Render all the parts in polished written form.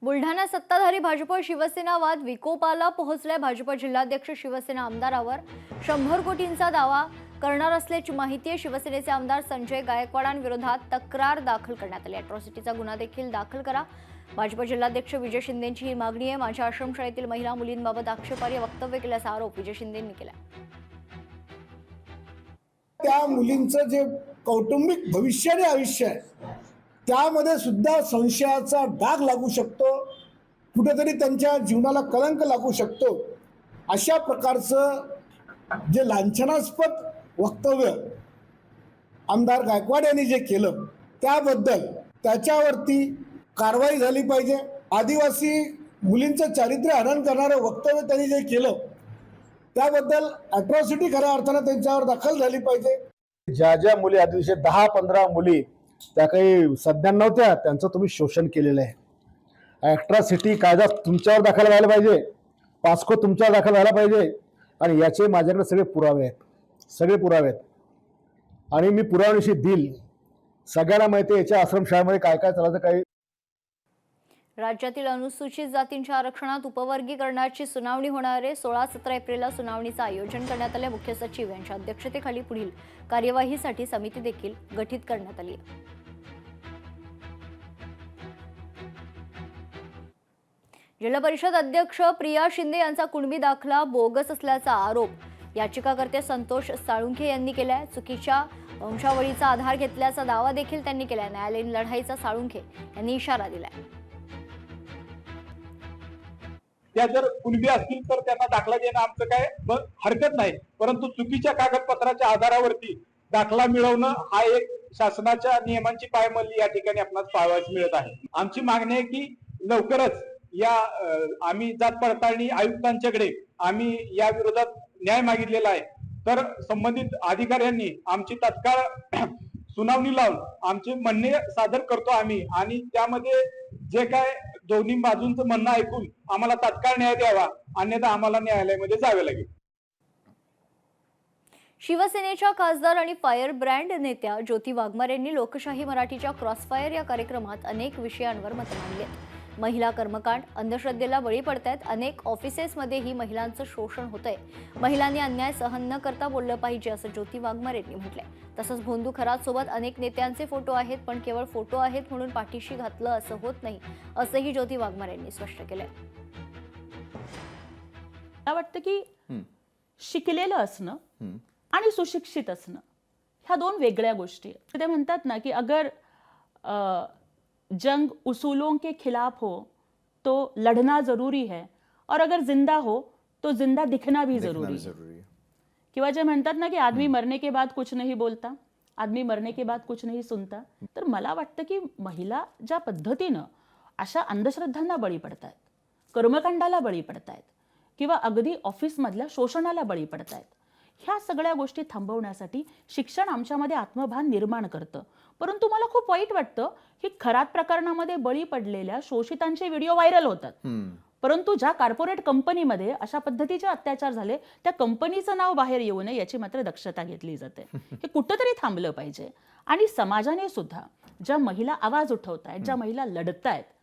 बुलढाणा सत्ताधारी भाजप शिवसेना वाद विकोपाला पोहोचलाय। भाजप जिल्हाध्यक्ष शिवसेना आमदारावर 100 कोटींचा दावा करणार असल्याची माहिती आहे। शिवसेनेचे आमदार संजय गायकवाडांविरोधात तक्रार दाखल करण्यात आली। अॅट्रॉसिटीचा गुन्हा देखील दाखल करा। भाजप जिल्हाध्यक्ष विजय शिंदेंची ही मागणी आहे। माझ्या आश्रमशाळेतील महिला मुलींबाबत आक्षेपार्ह वक्तव्य केल्याचा आरोप विजय शिंदेंनी केला। त्या मुलींचं जे कौटुंबिक भविष्य आणि आयुष्य आहे त्यामध्ये सुद्धा संशयाचा डाग लागू शकतो, कुठेतरी त्यांच्या जीवनाला कलंक लागू शकतो। अशा प्रकारचं जे लांछनास्पद वक्तव्य आमदार गायकवाड यांनी जे केलं त्याबद्दल त्याच्यावरती कारवाई झाली पाहिजे। आदिवासी मुलींचं चारित्र्य हनन करणारं वक्तव्य त्यांनी जे केलं त्याबद्दल अॅट्रॉसिटी खऱ्या अर्थाने त्यांच्यावर दाखल झाली पाहिजे। ज्या मुली आदिवासी 10-15 मुली त्या काही सज्ञान नव्हत्या त्यांचं तुम्ही शोषण केलेलं आहे। अॅट्रॉसिटी कायदा तुमच्यावर दाखल व्हायला पाहिजे, पास्को तुमच्यावर दाखल व्हायला पाहिजे आणि याचे माझ्याकडे सगळे पुरावे आहेत आणि मी पुराव्यानिशी देईल। सगळ्यांना माहिती आहे याच्या आश्रमशाळेमध्ये काय काय चालायचं। काही राज्यातील अनुसूचित जातींच्या आरक्षणात उपवर्गीकरणाची सुनावणी होणार आहे। 16-17 एप्रिलला सुनावणीचं आयोजन करण्यात आले। मुख्य सचिव यांच्या अध्यक्षतेखाली पुढील कार्यवाहीसाठी समिती देखील गठीत करण्यात आली आहे। जिल्हा परिषद अध्यक्ष प्रिया शिंदे यांचा कुणबी दाखला बोगस असल्याचा आरोप याचिकाकर्ते संतोष साळुंखे यांनी केलाय। चुकीच्या वंशावळीचा आधार घेतल्याचा दावा देखील त्यांनी केलाय। न्यायालयीन लढाईचा साळुंखे यांनी इशारा दिलाय। त्या जर कुणबी असतील तर त्यांना दाखला देणं आमचं काय हरकत नाही, परंतु चुकीच्या कागदपत्राच्या आधारावरती दाखला मिळवणं हा एक शासनाच्या नियमांची पायमल्ली या ठिकाणी आपल्याला पाहावयास मिळत आहे। आमची मागणी आहे की लवकरच या आम्ही जात पडताळणी आयुक्तांच्याकडे आम्ही या विरोधात न्याय मागितलेला आहे, तर संबंधित अधिकाऱ्यांनी आमची तात्काळ सुनावणी लावून आमचे म्हणणे सादर करतो आम्ही आणि त्यामध्ये जे काय दोन्ही बाजूंचं म्हणणं ऐकून आम्हाला तात्काळ न्याय द्यावा, अन्यथा आम्हाला न्यायालयामध्ये जावे लागेल। शिवसेनेच्या खासदार आणि फायर ब्रँड नेत्या ज्योती वाघमारे यांनी लोकशाही मराठीच्या क्रॉसफायर या कार्यक्रमात अनेक विषयांवर मत मांडली। महिला कर्मकांड, अंधश्रद्धेला बळी पडतायत, अनेक ऑफिसेसमध्येही महिलांचं शोषण होतंय, महिलांनी अन्याय सहन न करता बोललं पाहिजे असं ज्योती वाघमारे यांनी म्हटलंय। तसंच भोंदू खरात सोबत अनेक नेत्यांचे फोटो आहेत, पण केवळ फोटो आहेत म्हणून पाठीशी घातलं असं होत नाही असंही ज्योती वाघमारे यांनी स्पष्ट केलंय। मला वाटतं की शिकलेलं असणं आणि सुशिक्षित असणं ह्या दोन वेगळ्या गोष्टी आहेत। ते म्हणतात ना की अगर जंग उसूलों के खिलाफ हो तो लड़ना जरूरी है और अगर जिंदा हो तो जिंदा दिखना भी जरूरी है। किंवा जे म्हणतात ना की आदमी मरने के बाद कुछ नहीं बोलता, आदमी मरने के बाद कुछ नहीं सुनता। तर मला वाटतं की महिला ज्या पद्धतीनं अशा अंधश्रद्धांना बळी पडतायत, कर्मकांडाला बळी पडतायत किंवा अगदी ऑफिसमधल्या शोषणाला बळी पडतायत, ह्या सगळ्या गोष्टी थांबवण्यासाठी शिक्षण आमच्यामध्ये आत्मभान निर्माण करतं। परंतु मला खूप वाईट वाटतं की खरात प्रकरणामध्ये बळी पडलेल्या शोषितांचे व्हिडिओ व्हायरल होतात, परंतु ज्या कॉर्पोरेट कंपनीमध्ये अशा पद्धतीचे अत्याचार झाले त्या कंपनीचं नाव बाहेर येऊ नये याची मात्र दक्षता घेतली जाते। हे कुठंतरी थांबलं पाहिजे आणि समाजाने सुद्धा ज्या महिला आवाज उठवतायत, ज्या महिला लढतायत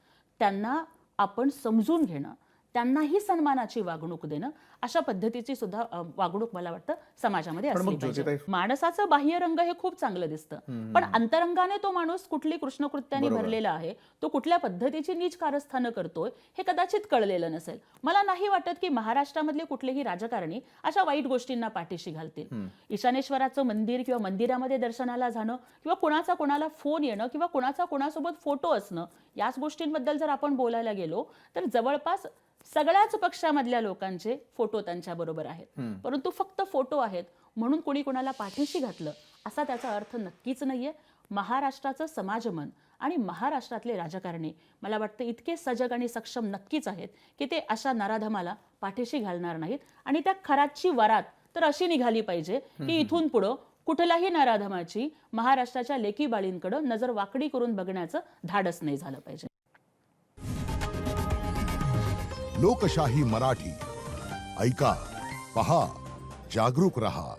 त्यांना आपण समजून घेणं, त्यांनाही सन्मानाची वागणूक देणं, अशा पद्धतीची सुद्धा वागणूक मला वाटतं समाजामध्ये असली पाहिजे। माणसाचं बाह्यरंग हे खूप चांगलं दिसतं, पण अंतरंगाने तो माणूस कुठली कृष्णकृत्याने भरलेला आहे, तो कुठल्या पद्धतीची नीच कारस्थानं करतोय हे कदाचित कळलेलं नसेल। मला नाही वाटत की महाराष्ट्रामधले कुठलेही राजकारणी अशा वाईट गोष्टींना पाठीशी घालतील। ईशानेश्वराचं मंदिर किंवा मंदिरामध्ये दर्शनाला जाणं किंवा कोणाचा कोणाला फोन येणं किंवा कोणाचा कोणासोबत फोटो असणं, याच गोष्टींबद्दल जर आपण बोलायला गेलो तर जवळपास सगळ्याच पक्षामधल्या लोकांचे फोटो त्यांच्या बरोबर आहेत, परंतु फक्त फोटो आहेत म्हणून कोणी कोणाला पाठीशी घातलं असा त्याचा अर्थ नक्कीच नाहीये। महाराष्ट्राचं समाजमन आणि महाराष्ट्रातले राजकारणी मला वाटतं इतके सजग आणि सक्षम नक्कीच आहेत की ते अशा नराधमाला पाठीशी घालणार नाहीत। आणि त्या खरातची वरात तर अशी निघाली पाहिजे की इथून पुढं कुठल्याही नराधमाची महाराष्ट्राच्या लेकी बाळींकडे नजर वाकडी करून बघण्याचं धाडस नाही झालं पाहिजे। लोकशाही मराठी ऐका, पहा, जागरूक रहा।